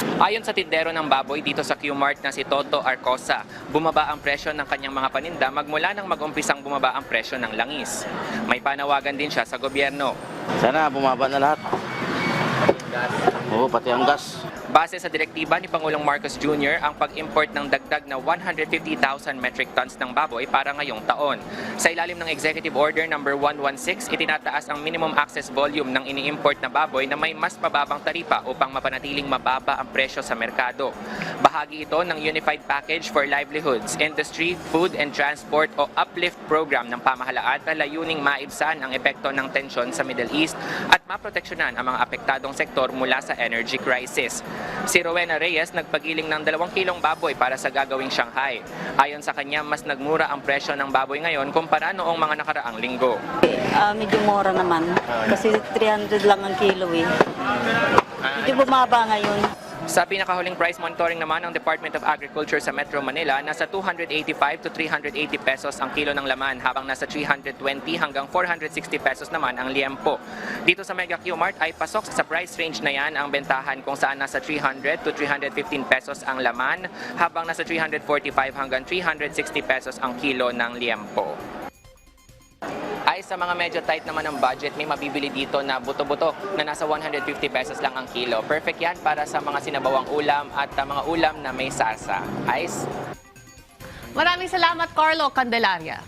Ayon sa tindero ng baboy dito sa Q-Mart na si Toto Arcosa, bumaba ang presyo ng kanyang mga paninda magmula nang mag-umpisang bumaba ang presyo ng langis. May panawagan din siya sa gobyerno. Sana bumaba na lahat. Oo, pati ang gas. Base sa direktiba ni Pangulong Marcos Jr., ang pag-import ng dagdag na 150,000 metric tons ng baboy para ngayong taon. Sa ilalim ng Executive Order No. 116, itinataas ang minimum access volume ng ini-import na baboy na may mas mababang taripa upang mapanatiling mababa ang presyo sa merkado. Bahagi ito ng Unified Package for Livelihoods, Industry, Food and Transport o UPLIFT program ng pamahalaan na layuning maibsan ang epekto ng tensyon sa Middle East at maproteksyonan ang mga apektadong sektor mula sa energy crisis. Si Rowena Reyes nagpagiling ng 2 kilong baboy para sa gagawing Shanghai. Ayon sa kanya, mas nagmura ang presyo ng baboy ngayon kumpara noong mga nakaraang linggo. Medyo mura naman kasi 300 lang ang kilo eh. Medyo bumaba ngayon. Sa pinakahuling price monitoring naman ng Department of Agriculture sa Metro Manila, nasa 285 to 380 pesos ang kilo ng laman habang nasa 320 hanggang 460 pesos naman ang liempo. Dito sa Mega Q-Mart ay pasok sa price range na yan ang bentahan kung saan nasa 300 to 315 pesos ang laman habang nasa 345 hanggang 360 pesos ang kilo ng liempo. Ay sa mga medyo tight naman ang budget, may mabibili dito na buto-buto na nasa 150 pesos lang ang kilo. Perfect yan para sa mga sinabawang ulam at mga ulam na may sarsa. Ice? Maraming salamat, Carlo Candelaria.